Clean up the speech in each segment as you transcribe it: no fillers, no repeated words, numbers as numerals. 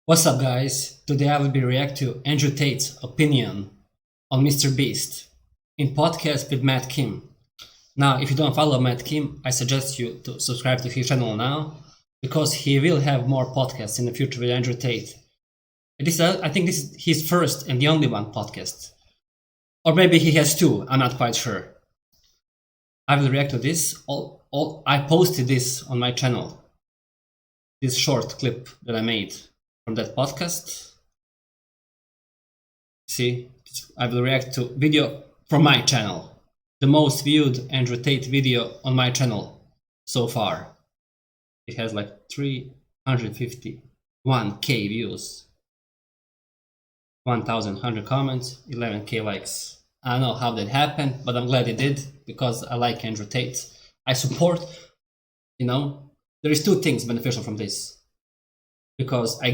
What's up, guys? Today I will be react to Andrew Tate's opinion on Mr.Beast in podcast with Matt Kim. Now, if you don't follow Matt Kim, I suggest you to subscribe to his channel now because he will have more podcasts in the future with Andrew Tate. I think this is his first and the only one podcast, or maybe he has two. I'm not quite sure. I will react to this. I posted this on my channel. This short clip that I made from that podcast. See, I will react to video from my channel. The most viewed Andrew Tate video on my channel so far. It has like 351k views, 1,100 comments, 11k likes. I don't know how that happened, but I'm glad it did because I like Andrew Tate. I support, there is two things beneficial from this. Because I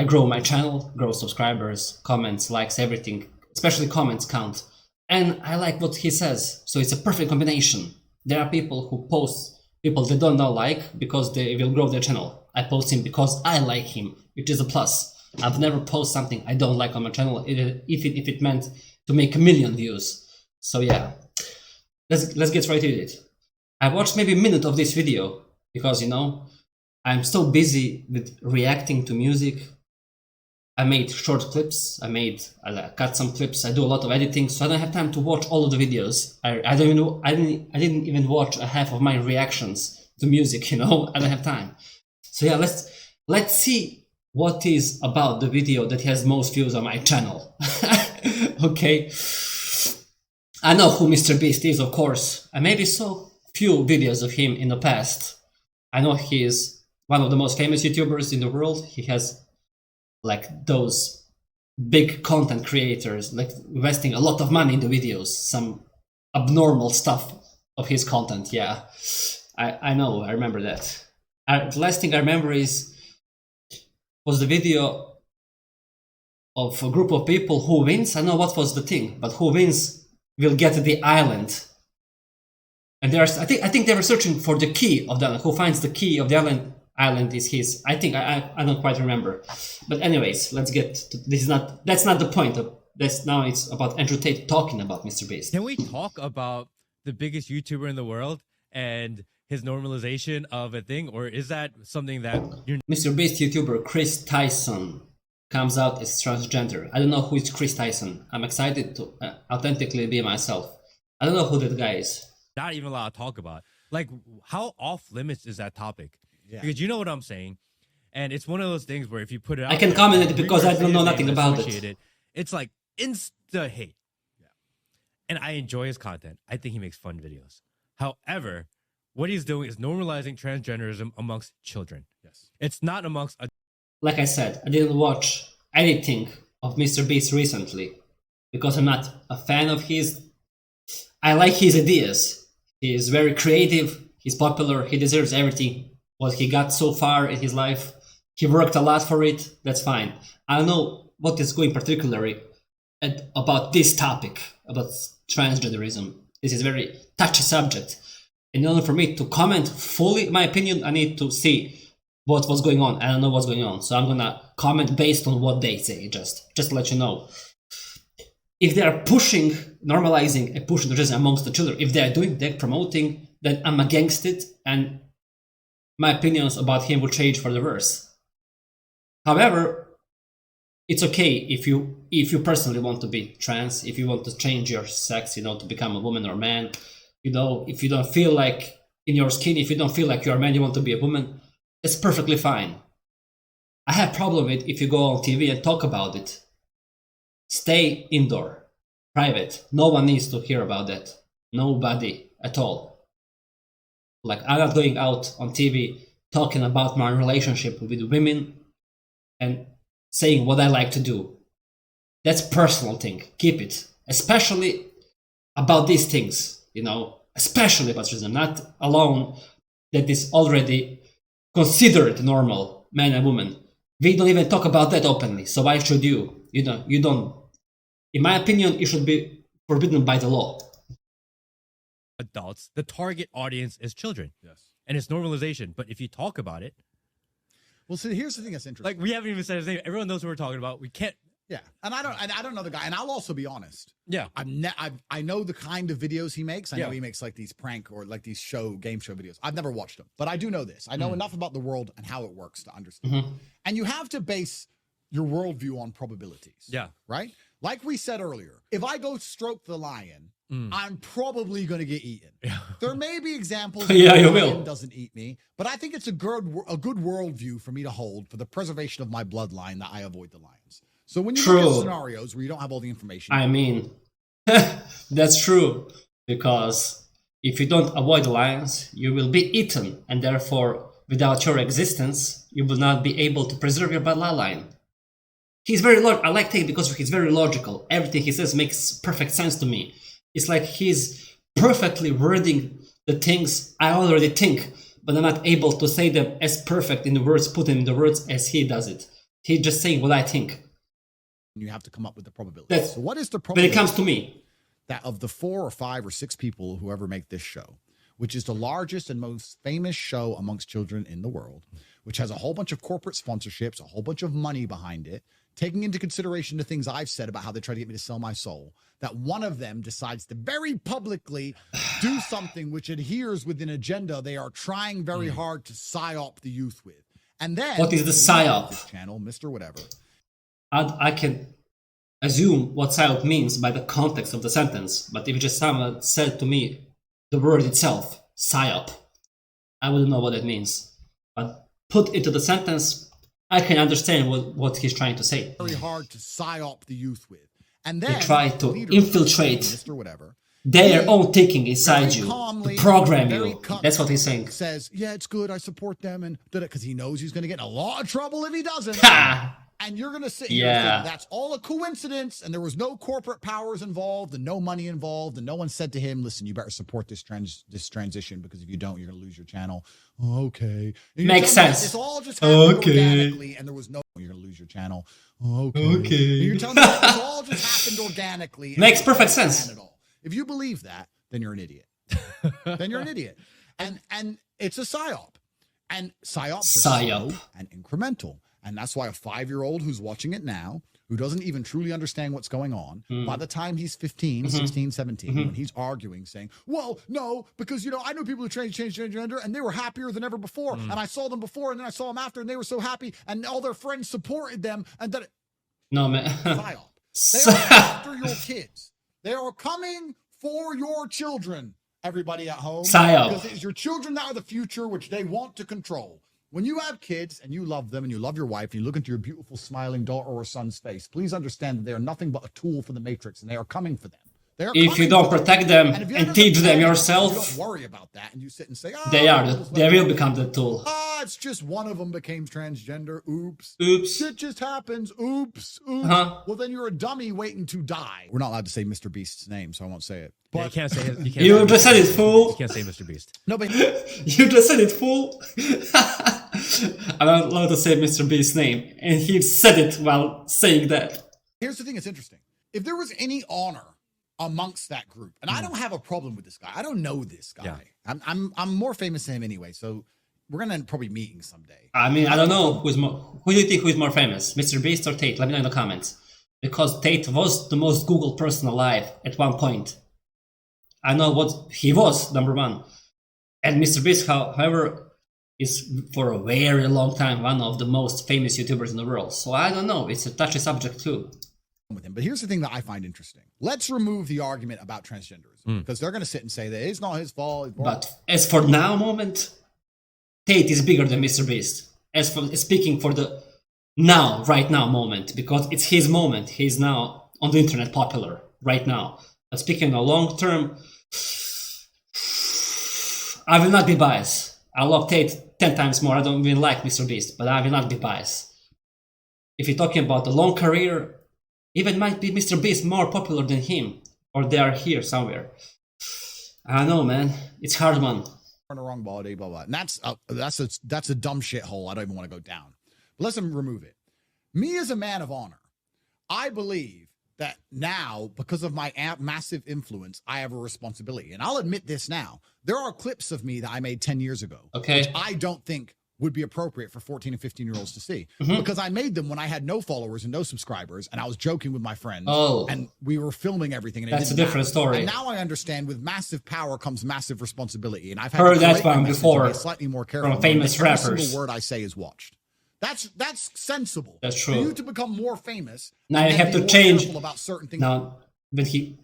grow my channel, grow subscribers, comments, likes, everything, especially comments count. And I like what he says, so it's a perfect combination. There are people who post people they don't know like because they will grow their channel. I post him because I like him, which is a plus. I've never post something I don't like on my channel if it meant to make 1 million views. So yeah, let's get right into it. I watched maybe a minute of this video because I'm so busy with reacting to music. I made short clips. I cut some clips. I do a lot of editing, so I don't have time to watch all of the videos. I didn't even watch a half of my reactions to music. I don't have time. So yeah, let's see what is about the video that has most views on my channel. Okay, I know who Mr.Beast is, of course. I maybe saw few videos of him in the past. I know he is one of the most famous YouTubers in the world. He has like those big content creators like investing a lot of money into videos, some abnormal stuff of his content. Yeah, I know, I remember that. The last thing I remember was the video of a group of people who wins. I know what was the thing, but who wins will get the island. And I think they were searching for the key of the island. Who finds the key of the island is his. I think I don't quite remember. But anyways, let's get to, that's not the point of this. Now it's about Andrew Tate talking about Mr.Beast. Can we talk about the biggest YouTuber in the world and his normalization of a thing, or is that something that you're Mr.Beast YouTuber Chris Tyson comes out as transgender. I don't know who is Chris Tyson. I'm excited to authentically be myself. I don't know who that guy is. not even allowed to talk about? Like, how off limits is that topic? Yeah. Because you know what I'm saying, and it's one of those things where if you put it out, I can there, comment it because I don't know research nothing and about associate it. It's like insta hate. Yeah. And I enjoy his content. I think he makes fun videos. However, what he's doing is normalizing transgenderism amongst children. Yes. It's not amongst Like I said, I didn't watch anything of Mr.Beast recently because I'm not a fan of his. I like his ideas. He is very creative. He's popular. He deserves everything what he got so far in his life. He worked a lot for it. That's fine. I don't know what is going particularly about this topic, about transgenderism. This is a very touchy subject. In order for me to comment fully my opinion, I need to see what was going on. I don't know what's going on. So I'm gonna comment based on what they say, just to let you know. If they are normalizing and pushing transgender amongst the children, if they are they're promoting, then I'm against it, and my opinions about him will change for the worse. However, it's okay if you personally want to be trans, if you want to change your sex, to become a woman or a man, if you don't feel like in your skin, if you don't feel like you're a man, you want to be a woman, it's perfectly fine. I have problem with if you go on TV and talk about it. Stay indoor, private. No one needs to hear about that. Nobody at all. Like, I'm not going out on TV talking about my relationship with women and saying what I like to do. That's personal thing. Keep it. Especially about these things, especially about racism, not alone that is already considered normal, man and woman. We don't even talk about that openly, so why should you? You don't. In my opinion, it should be forbidden by the law. adults. The target audience is children. Yes. And it's normalization. But if you talk about it, Well, see, here's the thing that's interesting. Like, we haven't even said his name. Everyone knows what we're talking about. We can't. Yeah, and I don't know the guy, and I'll also be honest. Yeah, I know the kind of videos he makes. I know Yeah. he makes like these prank or like these game show videos. I've never watched them, but I do know this. I know enough about the world and how it works to understand. And you have to base your worldview on probabilities. Yeah. Right. Like we said earlier, if I go stroke the lion, I'm probably going to get eaten. Yeah. There may be examples. Yeah, you the lion will. doesn't eat me, but I think it's a good worldview for me to hold for the preservation of my bloodline that I avoid the lions. So when you look True. at scenarios where you don't have all the information, I mean, that's true, because if you don't avoid the lions, you will be eaten, and therefore, without your existence, you will not be able to preserve your bloodline. He's very I like Tate because he's very logical. Everything he says makes perfect sense to me. It's like he's perfectly wording the things I already think, but I'm not able to say them as perfect in the words, put them in the words as he does it. He's just saying what I think. you have to come up with the probability. So what is the When probability it comes to me, that of the 4 or 5 or 6 people who ever make this show, which is the largest and most famous show amongst children in the world, which has a whole bunch of corporate sponsorships, a whole bunch of money behind it, taking into consideration the things I've said about how they try to get me to sell my soul, that one of them decides to very publicly do something which adheres with an agenda they are trying very hard to psyop the youth with. And then what is the psyop? This channel, Mr. Whatever. I can assume what psyop means by the context of the sentence, but if just someone said to me the word itself, psyop, I wouldn't know what it means. But put into the sentence, I can understand what he's trying to say. Very hard to psyop the youth with. And then They try to the leader, infiltrate Mr. Whatever, their own thinking inside very you, calmly, to program very you. cut- That's what he's saying. says, yeah, it's good, I support them, and because he knows he's going to get in a lot of trouble if he doesn't. Ha! And you're going to sit here Yeah. and think that's all a coincidence, and there was no corporate powers involved and no money involved, and no one said to him, listen, you better support this transition, because if you don't, you're going to lose your channel. Okay. And you're Makes telling me sense. It's all just happened Okay. organically, and there was no, you're going to lose your channel. Okay. And you're telling me that it's all just happened organically. and Makes it wasn't perfect sense. planned at all. If you believe that, then you're an idiot. Then you're an idiot. And it's a psyop. And psyops are Psyop. slow and incremental. And that's why a 5-year-old who's watching it now, who doesn't even truly understand what's going on, by the time he's 15, 16, 17, when he's arguing, saying, well, no, because, I know people who changed gender and they were happier than ever before. And I saw them before and then I saw them after and they were so happy and all their friends supported them. And that No, man. psyop. They are after your kids. They are coming for your children, everybody at home. Psyop. Because it's your children that are the future, which they want to control. When you have kids and you love them and you love your wife and you look into your beautiful smiling daughter or son's face, please understand that they are nothing but a tool for the Matrix and they are coming for them. They are If you coming don't for protect them if you and end teach up them protecting yourself, you don't worry about that and you sit and say, they will become the tool. it's just one of them became transgender. Oops. Oops. Shit just happens. Oops. Oops. Uh-huh. Well, then you're a dummy waiting to die. We're not allowed to say Mr. Beast's name, so I won't say it. Yeah, you But can't say it. You just said it, fool. You can't say Mr. Beast. no, but You just said it, fool. I'm not allowed to say Mr. Beast's name, and he said it while saying that. here's the thing that's interesting. If there was any honor amongst that group, and I don't have a problem with this guy. I don't know this guy. Yeah. I'm more famous than him anyway, so we're gonna probably meeting someday. I mean, I don't know who do you think who is more famous, Mr. Beast or Tate? Let me know in the comments. Because Tate was the most Googled person alive at one point. I know what he was, number one. And Mr. Beast, however, is for a very long time one of the most famous YouTubers in the world. So I don't know. It's a touchy subject too. With him. But here's the thing that I find interesting. Let's remove the argument about transgenderism because they're going to sit and say that it's not his fault. But as for now moment, Tate is bigger than Mr. Beast. As for speaking for the right now moment, because it's his moment. He's now on the internet popular right now. But speaking on long term, I will not be biased. I love Tate 10 times more. I don't even like Mr. Beast, but I will not be biased. If you're talking about the long career, even might be Mr. Beast more popular than him, or they are here somewhere. I don't know, man. It's hard one. On the wrong body, blah blah. And that's a dumb shithole. I don't even want to go down. But let's remove it. Me as a man of honor, I believe that now, because of my massive influence, I have a responsibility. And I'll admit this now. There are clips of me that I made 10 years ago. Okay. Which I don't think would be appropriate for 14 and 15-year-olds to see. Mm-hmm. Because I made them when I had no followers and no subscribers, and I was joking with my friends, and we were filming everything. And that's a different story. And now I understand with massive power comes massive responsibility. And I've had heard to that one before be slightly more careful from famous rappers. Every single word I say is watched. That's sensible. That's true. For you to become more famous, now you have to change about certain things. Now, when he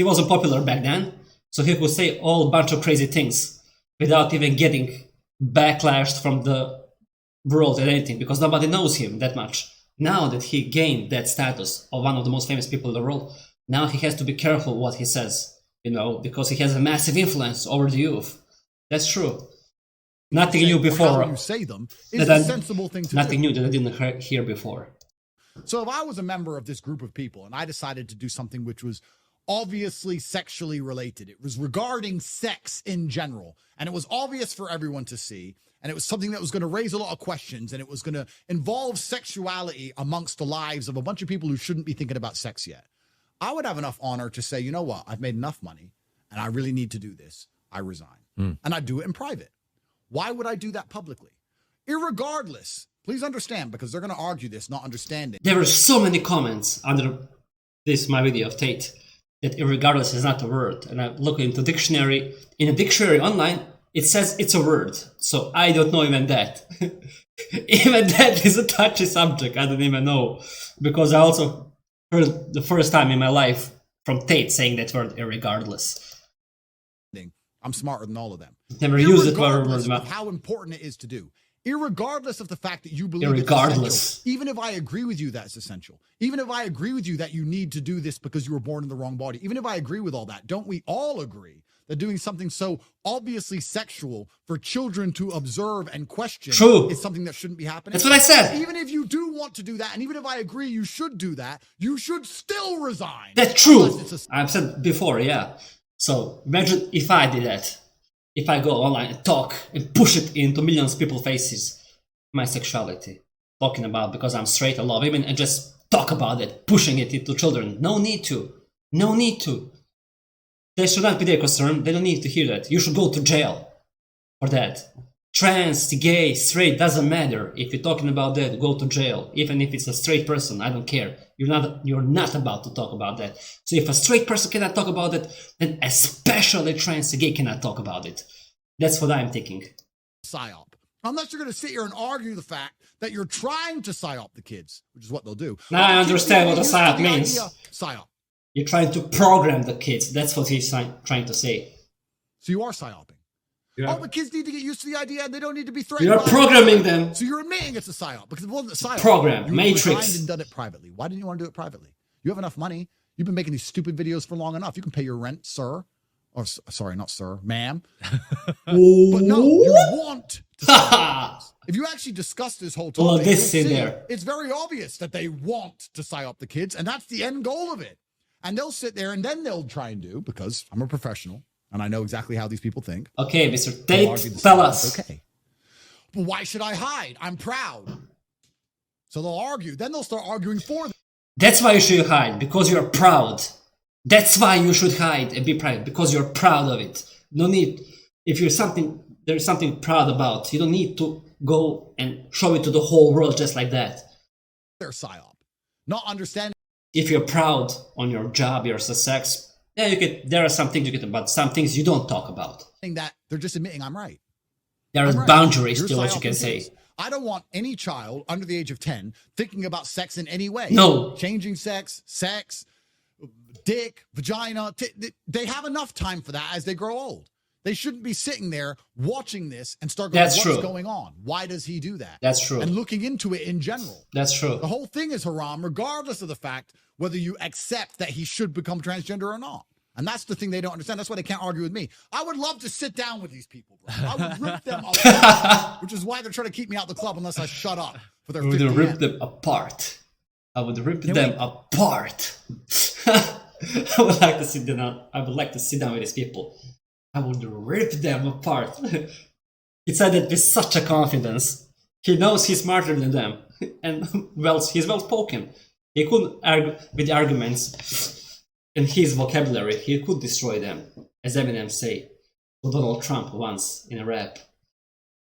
wasn't popular back then, so he could say all bunch of crazy things without even getting backlashed from the world or anything, because nobody knows him that much. Now that he gained that status of one of the most famous people in the world, now he has to be careful what he says, because he has a massive influence over the youth. That's true. Nothing new before. How you say them is a sensible thing to do. Nothing new that I didn't hear before. So if I was a member of this group of people and I decided to do something which was obviously sexually related, it was regarding sex in general, and it was obvious for everyone to see, and it was something that was going to raise a lot of questions, and it was going to involve sexuality amongst the lives of a bunch of people who shouldn't be thinking about sex yet, I would have enough honor to say, you know what, I've made enough money, and I really need to do this. I resign. And I'd do it in private. Why would I do that publicly? Irregardless, please understand, because they're going to argue this, not understanding. There were so many comments under my video of Tate that irregardless is not a word. And I look into dictionary. In a dictionary online, it says it's a word. So I don't know even that. Even that is a touchy subject. I don't even know. Because I also heard the first time in my life from Tate saying that word irregardless. I'm smarter than all of them. Never used it. Of how important it is to do. Irregardless of the fact that you believe it's essential, even if I agree with you that's essential, even if I agree with you that you need to do this because you were born in the wrong body, even if I agree with all that, don't we all agree that doing something so obviously sexual for children to observe and question is something that shouldn't be happening? That's what I said. Even if you do want to do that, and even if I agree you should do that, you should still resign. That's true. I've said before, yeah. So imagine if I did that. If I go online and talk and push it into millions of people's faces, my sexuality, talking about because I'm straight, I love women, and just talk about it, pushing it into children. No need to. No need to. They should not be their concern. They don't need to hear that. You should go to jail for that. Trans, gay, straight, doesn't matter. If you're talking about that, go to jail. Even if it's a straight person, I don't care. You're not about to talk about that. So if a straight person cannot talk about it, then especially trans, gay cannot talk about it. That's what I'm thinking. PSYOP. Unless you're going to sit here and argue the fact that you're trying to PSYOP the kids, which is what they'll do. Now I understand what a PSYOP means. PSYOP. You're trying to program the kids. That's what he's trying to say. So you are PSYOPing. Yeah. Oh, the kids need to get used to the idea and they don't need to be threatened. You're programming them. So you're admitting it's a PSYOP because it wasn't a PSYOP. Program, you matrix. resigned and done it privately. Why didn't you want to do it privately? You have enough money. You've been making these stupid videos for long enough. You can pay your rent, sir. Or sorry, not sir, ma'am. But no, you want to. If you actually discuss this whole topic, it's very obvious that they want to PSYOP the kids, and that's the end goal of it. And they'll sit there and then they'll try and do, because I'm a professional and I know exactly how these people think. Okay, Mr. Tate, tell us. Okay. But why should I hide? I'm proud. So they'll argue. Then they'll start arguing for them. That's why you should hide, because you're proud. That's why you should hide and be proud, because you're proud of it. No need, if there's something proud about, you don't need to go and show it to the whole world just like that. They're PSYOP. Not understanding. If you're proud on your job, your success, yeah, there are some things you get, but some things you don't talk about. That they're just admitting I'm right. There are boundaries to what you can say. I don't want any child under the age of 10 thinking about sex in any way. No. Changing sex, dick, vagina. They have enough time for that as they grow old. They shouldn't be sitting there watching this and start going, what's going on? Why does he do that? That's true. And looking into it in general. That's true. The whole thing is haram, regardless of the fact whether you accept that he should become transgender or not. And that's the thing they don't understand. That's why they can't argue with me. I would love to sit down with these people, bro. I would rip them apart, which is why they're trying to keep me out the club unless I shut up for their 50 I would rip them apart. I would rip them apart. I would like to sit down. I would like to sit down with these people. I would rip them apart. He said it with such a confidence. He knows he's smarter than them, and he's well spoken. He could argue with the arguments in his vocabulary. He could destroy them, as Eminem say to Donald Trump once in a rap.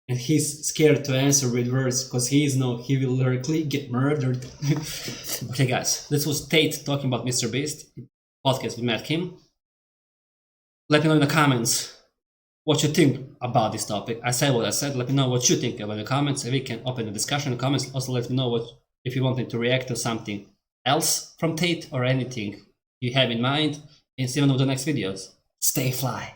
and he's scared to answer with words because he will lyrically get murdered. Okay, guys, this was Tate talking about Mr.Beast podcast with Matt Kim. Let me know in the comments what you think about this topic. I said what I said. Let me know what you think about the comments, and we can open the discussion in the comments. Also, let me know if you wanted to react to something else from Tate or anything you have in mind. And see you on the next videos. Stay fly.